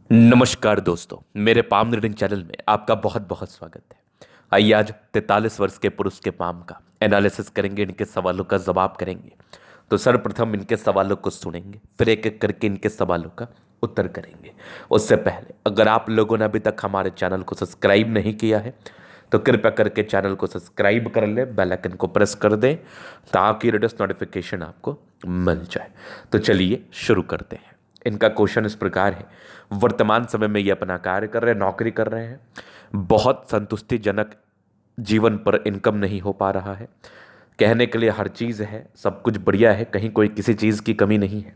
नमस्कार दोस्तों, मेरे पाम रीडिंग चैनल में आपका बहुत बहुत स्वागत है। आइए आज 43 वर्ष के पुरुष के पाम का एनालिसिस करेंगे, इनके सवालों का जवाब करेंगे। तो सर्वप्रथम इनके सवालों को सुनेंगे, फिर एक एक करके इनके सवालों का उत्तर करेंगे। उससे पहले अगर आप लोगों ने अभी तक हमारे चैनल को सब्सक्राइब नहीं किया है तो कृपया करके चैनल को सब्सक्राइब कर लें, बेल आइकन को प्रेस कर दें ताकि लेटेस्ट नोटिफिकेशन आपको मिल जाए। तो चलिए शुरू करते हैं। इनका क्वेश्चन इस प्रकार है। वर्तमान समय में ये अपना कार्य कर रहे हैं, नौकरी कर रहे हैं, बहुत संतुष्टिजनक जीवन पर इनकम नहीं हो पा रहा है। कहने के लिए हर चीज़ है, सब कुछ बढ़िया है, कहीं कोई किसी चीज़ की कमी नहीं है,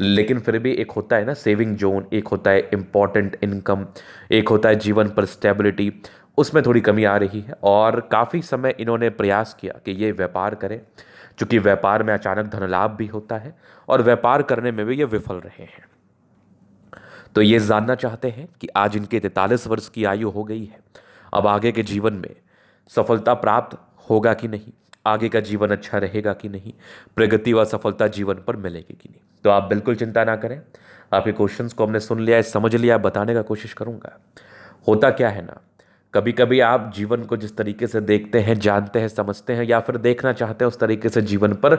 लेकिन फिर भी एक होता है ना सेविंग जोन, एक होता है इम्पॉर्टेंट इनकम, एक होता है जीवन पर स्टेबिलिटी, उसमें थोड़ी कमी आ रही है। और काफ़ी समय इन्होंने प्रयास किया कि ये व्यापार करें, क्योंकि व्यापार में अचानक धन लाभ भी होता है और व्यापार करने में भी ये विफल रहे हैं। तो ये जानना चाहते हैं कि आज इनके 43 वर्ष की आयु हो गई है, अब आगे के जीवन में सफलता प्राप्त होगा कि नहीं, आगे का जीवन अच्छा रहेगा कि नहीं, प्रगति व सफलता जीवन पर मिलेगी कि नहीं। तो आप बिल्कुल चिंता ना करें, आपके क्वेश्चंस को हमने सुन लिया है, समझ लिया, बताने का कोशिश करूंगा। होता क्या है ना, कभी कभी आप जीवन को जिस तरीके से देखते हैं, जानते हैं, समझते हैं या फिर देखना चाहते हैं, उस तरीके से जीवन पर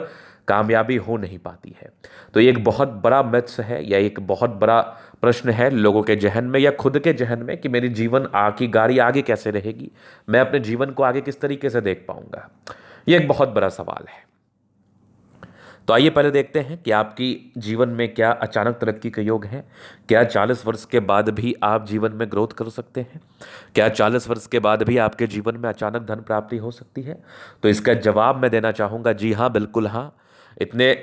कामयाबी हो नहीं पाती है। तो ये एक बहुत बड़ा मिथ्स है या एक बहुत बड़ा प्रश्न है लोगों के जहन में या खुद के जहन में कि मेरी जीवन की गाड़ी आगे कैसे रहेगी, मैं अपने जीवन को आगे किस तरीके से देख पाऊंगा। ये एक बहुत बड़ा सवाल है। तो आइए पहले देखते हैं कि आपकी जीवन में क्या अचानक तरक्की के योग हैं। क्या 40 वर्ष के बाद भी आप जीवन में ग्रोथ कर सकते हैं? क्या 40 वर्ष के बाद भी आपके जीवन में अचानक धन प्राप्ति हो सकती है? तो इसका जवाब मैं देना चाहूँगा, जी हाँ, बिल्कुल हाँ। इतने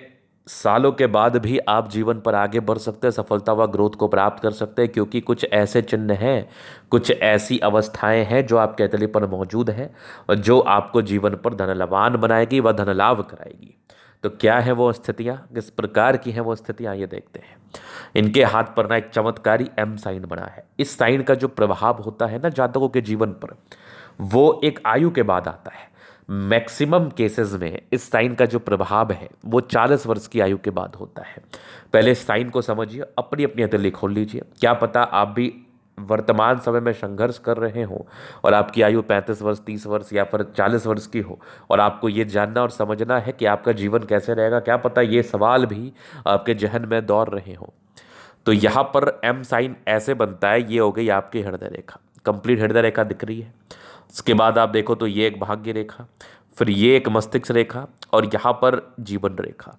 सालों के बाद भी आप जीवन पर आगे बढ़ सकते हैं, सफलता व ग्रोथ को प्राप्त कर सकते हैं, क्योंकि कुछ ऐसे चिन्ह हैं, कुछ ऐसी अवस्थाएं हैं जो आपके अतली पर मौजूद हैं और जो आपको जीवन पर धनलाभान बनाएगी व धन लाभ कराएगी। तो क्या है वो स्थितियाँ, किस प्रकार की हैं वो स्थितियाँ, ये देखते हैं। इनके हाथ पर ना एक चमत्कारी एम साइन बना है। इस साइन का जो प्रभाव होता है ना जातकों के जीवन पर, वो एक आयु के बाद आता है। मैक्सिमम केसेस में इस साइन का जो प्रभाव है वो 40 वर्ष की आयु के बाद होता है। पहले इस साइन को समझिए, अपनी अपनी हथेली खोल लीजिए। क्या पता आप भी वर्तमान समय में संघर्ष कर रहे हो और आपकी आयु 35 वर्ष, 30 वर्ष या फिर 40 वर्ष की हो और आपको ये जानना और समझना है कि आपका जीवन कैसे रहेगा। क्या पता ये सवाल भी आपके जहन में दौड़ रहे हो। तो यहाँ पर एम साइन ऐसे बनता है, ये हो गई आपकी हृदय रेखा, कंप्लीट हृदय रेखा दिख रही है। उसके बाद आप देखो तो ये एक भाग्य रेखा, फिर ये एक मस्तिष्क रेखा और यहाँ पर जीवन रेखा।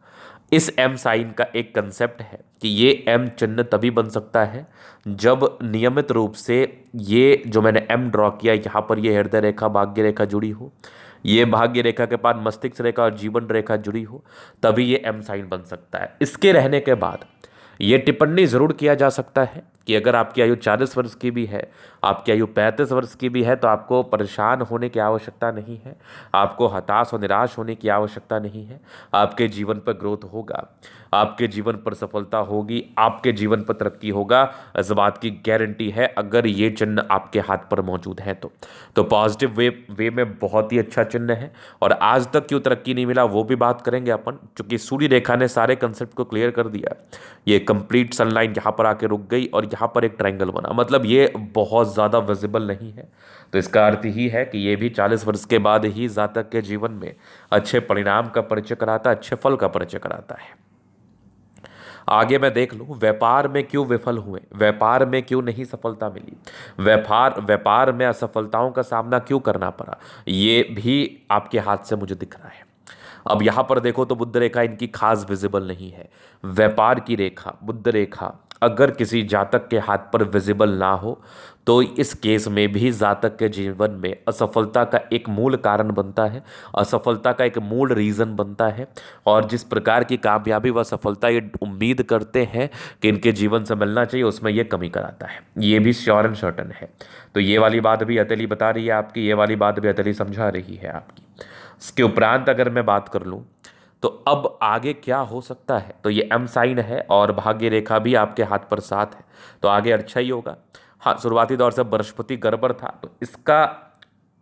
इस एम साइन का एक कंसेप्ट है कि ये एम चिन्ह तभी बन सकता है जब नियमित रूप से ये जो मैंने एम ड्रॉ किया, यहाँ पर ये हृदय रेखा, भाग्य रेखा जुड़ी हो, ये भाग्य रेखा के बाद मस्तिष्क रेखा और जीवन रेखा जुड़ी हो, तभी ये एम साइन बन सकता है। इसके रहने के बाद ये टिप्पणी जरूर किया जा सकता है कि अगर आपकी आयु 40 वर्ष की भी है, आपकी आयु 35 वर्ष की भी है, तो आपको परेशान होने की आवश्यकता नहीं है, आपको हताश और निराश होने की आवश्यकता नहीं है। आपके जीवन पर ग्रोथ होगा, आपके जीवन पर सफलता होगी, आपके जीवन पर तरक्की होगा, इस बात की गारंटी है अगर ये चिन्ह आपके हाथ पर मौजूद है तो पॉजिटिव वे में बहुत ही अच्छा चिन्ह है। और आज तक क्यों तरक्की नहीं मिला वो भी बात करेंगे अपन, क्योंकि सूर्य रेखा ने सारे कंसेप्ट को क्लियर कर दिया। ये कंप्लीट सनलाइन यहाँ पर आके रुक गई और यहाँ पर एक ट्रायंगल बना, मतलब ये बहुत ज़्यादा विजिबल नहीं है। तो इसका अर्थ ही है कि ये भी 40 वर्ष के बाद ही जातक के जीवन में अच्छे परिणाम का परिचय कराता है, अच्छे फल का परिचय कराता है। आगे मैं देख लूँ, व्यापार में क्यों विफल हुए, व्यापार में क्यों नहीं सफलता मिली, व्यापार में असफलताओं का सामना क्यों करना पड़ा, ये भी आपके हाथ से मुझे दिख रहा है। अब यहाँ पर देखो तो बुध रेखा इनकी खास विजिबल नहीं है। व्यापार की रेखा, बुध रेखा अगर किसी जातक के हाथ पर विजिबल ना हो तो इस केस में भी जातक के जीवन में असफलता का एक मूल कारण बनता है, असफलता का एक मूल रीज़न बनता है। और जिस प्रकार की कामयाबी व सफलता ये उम्मीद करते हैं कि इनके जीवन से मिलना चाहिए, उसमें ये कमी कराता है। ये भी श्योर एंड सर्टन है। तो ये वाली बात भी हथेली बता रही है आपकी, ये वाली बात भी हथेली समझा रही है आपकी। इसके उपरांत अगर मैं बात कर लूँ तो अब आगे क्या हो सकता है, तो ये एम साइन है और भाग्य रेखा भी आपके हाथ पर साथ है, तो आगे अच्छा ही होगा। हाँ, शुरुआती दौर से बृहस्पति गड़बड़ था, तो इसका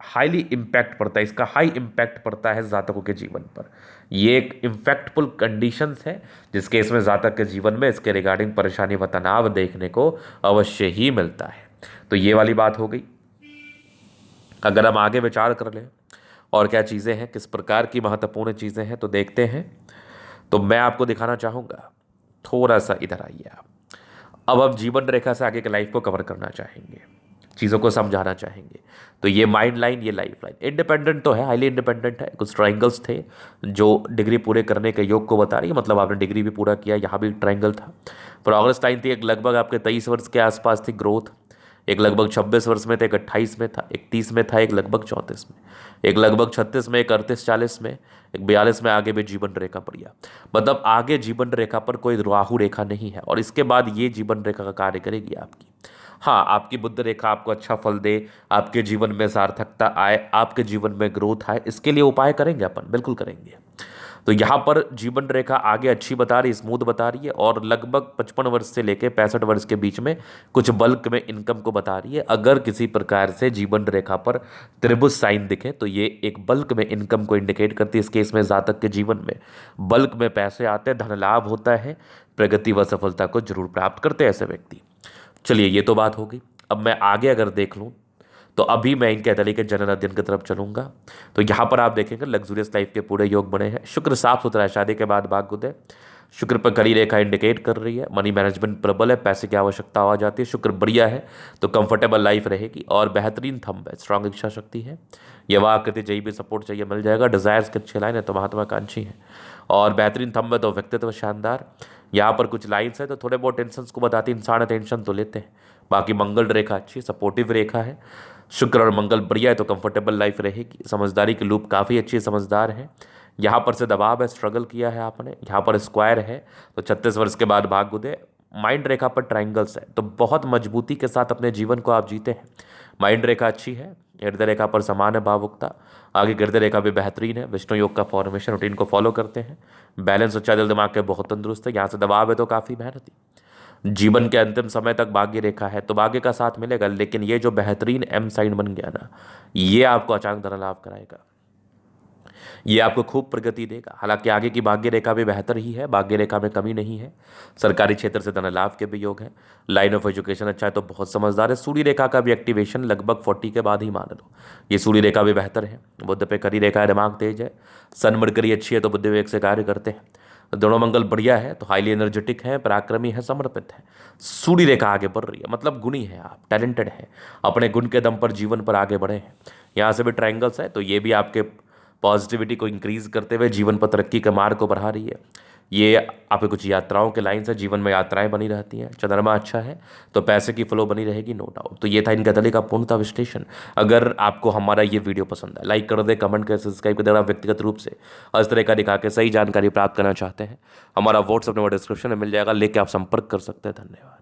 हाईली इम्पैक्ट पड़ता है, इसका हाई इम्पैक्ट पड़ता है जातकों के जीवन पर। ये एक इम्पैक्टफुल कंडीशंस है जिसके इसमें जातक के जीवन में इसके रिगार्डिंग परेशानी व तनाव देखने को अवश्य ही मिलता है। तो ये वाली बात हो गई। अगर हम आगे विचार कर लें और क्या चीज़ें हैं, किस प्रकार की महत्वपूर्ण चीज़ें हैं, तो देखते हैं। तो मैं आपको दिखाना चाहूँगा, थोड़ा सा इधर आइए आप। अब हम जीवन रेखा से आगे के लाइफ को कवर करना चाहेंगे, चीज़ों को समझाना चाहेंगे। तो ये माइंड लाइन, ये लाइफ लाइन इंडिपेंडेंट तो है, हाईली इंडिपेंडेंट है। कुछ ट्राइंगल्स थे जो डिग्री पूरे करने के योग को बता रही है, मतलब आपने डिग्री भी पूरा किया, यहाँ भी ट्राइंगल था। प्रोग्रेस लाइन थी एक लगभग आपके 23 वर्ष के आसपास थी, ग्रोथ एक लगभग 26 वर्ष में था, एक 28 में था, एक 30 में था, एक लगभग 34 में, एक लगभग 36 में, एक 38-40 में, एक 42 में आगे भी जीवन रेखा बढ़िया। मतलब आगे जीवन रेखा पर कोई राहु रेखा नहीं है और इसके बाद ये जीवन रेखा का कार्य करेगी आपकी। हाँ, आपकी बुद्ध रेखा आपको अच्छा फल दे, आपके जीवन में सार्थकता आए, आपके जीवन में ग्रोथ आए, इसके लिए उपाय करेंगे अपन, बिल्कुल करेंगे। तो यहाँ पर जीवन रेखा आगे अच्छी बता रही है, स्मूथ बता रही है और लगभग 55 वर्ष से लेकर 65 वर्ष के बीच में कुछ बल्क में इनकम को बता रही है। अगर किसी प्रकार से जीवन रेखा पर त्रिभुज साइन दिखे तो ये एक बल्क में इनकम को इंडिकेट करती है। इस केस में जातक के जीवन में बल्क में पैसे आते हैं, धन लाभ होता है, प्रगति व सफलता को जरूर प्राप्त करते हैं ऐसे व्यक्ति। चलिए, ये तो बात हो गई। अब मैं आगे अगर देख लूँ तो अभी मैं इनके अतली के जनन अध्ययन की तरफ चलूंगा। तो यहाँ पर आप देखेंगे लग्जूरियस लाइफ के पूरे योग बने हैं। शुक्र साफ सुथरा है, शादी के बाद भाग्योदय। शुक्र पर कड़ी रेखा इंडिकेट कर रही है, मनी मैनेजमेंट प्रबल है, पैसे की आवश्यकता आ जाती है। शुक्र बढ़िया है तो कंफर्टेबल लाइफ रहेगी और बेहतरीन थंब है, स्ट्रांग इच्छा शक्ति है। युवा आकृति जही भी सपोर्ट चाहिए मिल जाएगा। डिजायर्स के अच्छे लाइन है तो महत्वाकांक्षी है और बेहतरीन थंब है तो व्यक्तित्व शानदार। यहाँ पर कुछ लाइन्स है तो थोड़े बहुत टेंशन को बताती, इंसान टेंशन तो लेते हैं। बाकी मंगल रेखा अच्छी, सपोर्टिव रेखा है। शुक्र और मंगल बढ़िया है तो कंफर्टेबल लाइफ रहेगी। समझदारी की लूप काफ़ी अच्छी, समझदार है। यहाँ पर से दबाव है, स्ट्रगल किया है आपने। यहाँ पर स्क्वायर है तो 36 वर्ष के बाद भाग्योदय। माइंड रेखा पर ट्राइंगल्स है तो बहुत मजबूती के साथ अपने जीवन को आप जीते हैं। माइंड रेखा अच्छी है, हृदय रेखा पर समान है भावुकता। आगे हृदय रेखा भी बेहतरीन है, विष्णु योग का फॉर्मेशन रूटीन को फॉलो करते हैं। बैलेंस अच्छा, दिल दिमाग के बहुत तंदुरुस्त है। यहाँ से दबाव है तो काफ़ी मेहनती। जीवन के अंतिम समय तक भाग्य रेखा है तो भाग्य का साथ मिलेगा, लेकिन ये जो बेहतरीन एम साइन बन गया ना, ये आपको अचानक धन लाभ कराएगा, ये आपको खूब प्रगति देगा। हालांकि आगे की भाग्य रेखा भी बेहतर ही है, भाग्य रेखा में कमी नहीं है। सरकारी क्षेत्र से धन लाभ के भी योग है। लाइन ऑफ एजुकेशन अच्छा है तो बहुत समझदार है। सूर्य रेखा का भी एक्टिवेशन लगभग 40 के बाद ही मान लो, ये सूर्य रेखा भी बेहतर है। बुद्ध पे करी रेखा है, दिमाग तेज है। सन मरकरी अच्छी है तो बुद्ध विवेक से कार्य करते हैं। दोनों मंगल बढ़िया है तो हाईली एनर्जेटिक है, पराक्रमी है, समर्पित है। सूर्य रेखा आगे बढ़ रही है मतलब गुणी है, आप टैलेंटेड है, अपने गुण के दम पर जीवन पर आगे बढ़े हैं। यहाँ से भी ट्रायंगल्स है तो ये भी आपके पॉजिटिविटी को इंक्रीज करते हुए जीवन पर तरक्की के मार्ग को बढ़ा रही है। ये आपके कुछ यात्राओं के लाइन से जीवन में यात्राएं बनी रहती हैं। चंद्रमा अच्छा है तो पैसे की फ्लो बनी रहेगी, नो डाउट। तो ये था इनका तले का पूर्णतः विश्लेषण। अगर आपको हमारा ये वीडियो पसंद है, लाइक कर दे, कमेंट कर, सब्सक्राइब कर देना। व्यक्तिगत रूप से इस तरह का दिखा के सही जानकारी प्राप्त करना चाहते हैं, हमारा व्हाट्सअप नंबर डिस्क्रिप्शन में मिल जाएगा, लेके आप संपर्क कर सकते हैं। धन्यवाद।